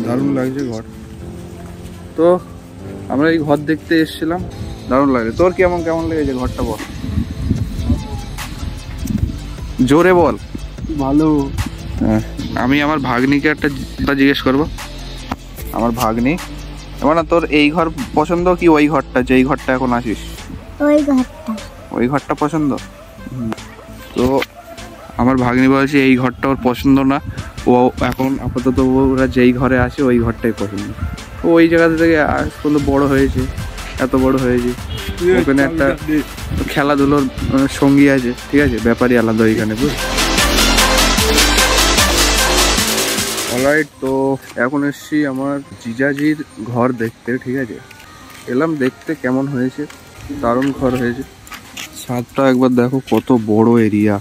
দারুণ লাগছে ঘর। তো আমরা এই ঘর দেখতে এসেছিলাম, দারুণ লাগে। তোর কেমন লেগেছে ঘরটা বল, জোরে বল। ভালো। আমি আমার ভাগ্নিকে একটা জিজ্ঞেস করবো। আমার ভাগ্নি, এবার না তোর এই ঘর পছন্দ কি ওই ঘরটা, যেই ঘরটা এখন আছিস? ওই ঘরটা পছন্দ। তো আমার ভাগ্নি বলছে এই ঘরটা ওর পছন্দ না, ও এখন আপাতত ওরা যেই ঘরে আসে ওই ঘরটাই পছন্দ। ও ওই জায়গাতে থেকে আজ পর্যন্ত বড় হয়েছে, এত বড় হয়েছে, ওখানে একটা খেলাধুলোর সঙ্গী আছে, ঠিক আছে, ব্যাপারই আলাদা ওইখানে, বুঝলি। অলরাইট, তো এখন এসছি আমার জিজাজির ঘর দেখতে, ঠিক আছে। এলাম দেখতে কেমন হয়েছে, দারুণ ঘর হয়েছে। ছাদটা একবার দেখো, কত বড় এরিয়া।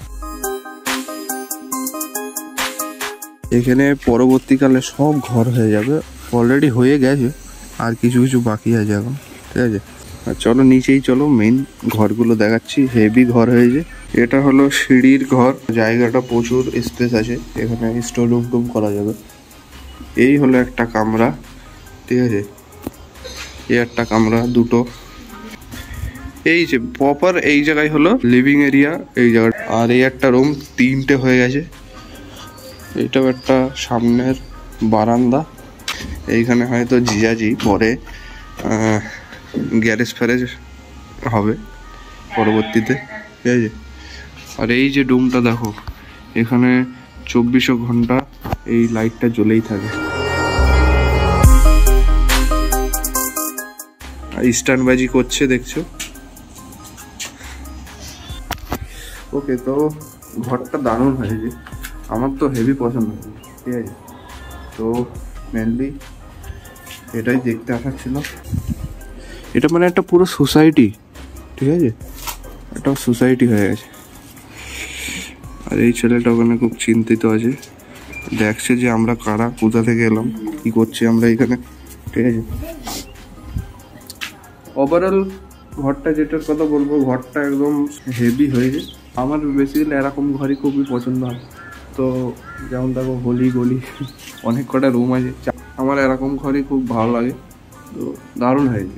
এখানে পরবর্তীকালে সব ঘর হয়ে যাবে, অলরেডি হয়ে গেছে, আর কিছু কিছু বাকি আছে এখন, ঠিক আছে। আর চলো নিচেই চলো, মেইন ঘরগুলো দেখাচ্ছি। হেভি ঘর হয়েছে। এটা হলো সিঁড়ির ঘর, জায়গাটা প্রচুর স্পেস আছে, এখানে স্টোর রুম টুম করা যাবে। এই হলো একটা কামরা, ঠিক আছে, এই একটা কামরা, দুটো। এই যে প্রপার এই জায়গায় হলো লিভিং এরিয়া, এই জায়গাটা। আর এই একটা রুম, তিনটে হয়ে গেছে। এইটাও একটা সামনের বারান্দা। এইখানে হয়তো জিজাজি পরে গ্যারেজ ফ্যারেজ হবে পরবর্তীতে, ঠিক আছে। আর এই যে রুমটা দেখো, এখানে 24 ঘন্টা এই লাইটটা জ্বলেই থাকে। স্ট্যান্ডবাজি করছে, দেখছো। ওকে, তো ঘরটা দারুণ হয়েছে, আমার তো হেভি পছন্দ হয়েছে, ঠিক আছে। তো মেনলি এটাই দেখতে আসার ছিল। এটা মানে একটা পুরো সোসাইটি, ঠিক আছে, একটা সোসাইটি হয়ে গেছে। আর এই ছেলেটা ওখানে খুব চিন্তিত আছে, দেখছে যে আমরা কারা, কোথা থেকে এলাম, কি করছি আমরা এখানে, ঠিক আছে। ওভারঅল ঘরটা যেটার কথা বলবো, ঘরটা একদম হেভি হয়েছে। আমার বেসিক্যালি এরকম ঘরই খুবই পছন্দ হয়। তো যেমন দেখো, গলি গলি অনেক কটা রুম আছে, আমার এরকম ঘরই খুব ভালো লাগে। তো দারুণ হয়েছে।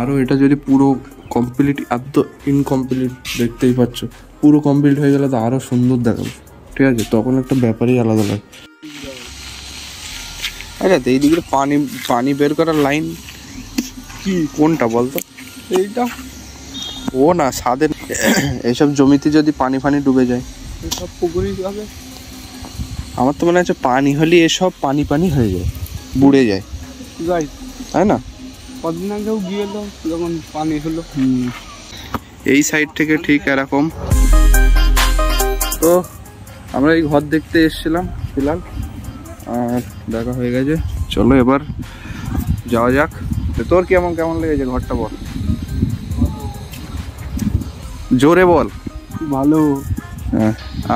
আরও এটা যদি পুরো কমপ্লিট, আর তো ইনকমপ্লিট দেখতেই পাচ্ছ, পুরো কমপ্লিট হয়ে গেলে তো আরও সুন্দর দেখাবে, ঠিক আছে, তখন একটা ব্যাপারই আলাদা লাগে। আচ্ছা, এই দিকে পানি পানি বের করার লাইন কি, কোনটা বলতো? এইটা। ও না, ছাদের এইসব জমিতে যদি পানি ফানি ডুবে যায়, সব পুকুরই যাবে। আমার তো মনে হচ্ছে পানি হলে এসব পানি পানি হয়ে যায়, বুড়ে যায়, তাই না? কদিন আগেও গিয়েলাম যখন পানি হলো। এই সাইড থেকে ঠিক এরকম। তো আমরা এই ঘর দেখতে এসেছিলাম ফিলহাল, আর দেখা হয়ে গেছে। চলো এবার যাওয়া যাক। তোর কেমন লেগেছে ঘরটা বল, জোরে বল। ভালো। হ্যাঁ,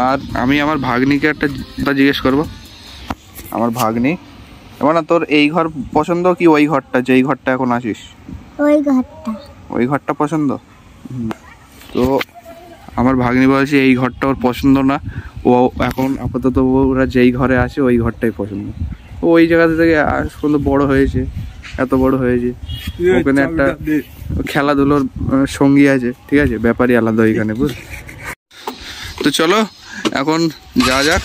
আর আমি আমার ভাগ্নিকে একটা জিজ্ঞেস করবো। আমার ভাগ্নি, এবার না তোর এই ঘর পছন্দ কি ওই ঘরটা, যেই ঘরটা এখন আছিস? ওই ঘরটা পছন্দ। তো আমার ভাগ্নি বলছে এই ঘরটা ওর পছন্দ না, ও এখন আপাতত ওরা যেই ঘরে আসে ওই ঘরটাই পছন্দ। ও ওই জায়গাতে থেকে আজ পর্যন্ত বড় হয়েছে, এত বড় হয়েছে, ওখানে একটা খেলাধুলোর সঙ্গী আছে, ঠিক আছে, ব্যাপারই আলাদা ওইখানে, বুঝলি। তো চলো এখন যাওয়া যাক।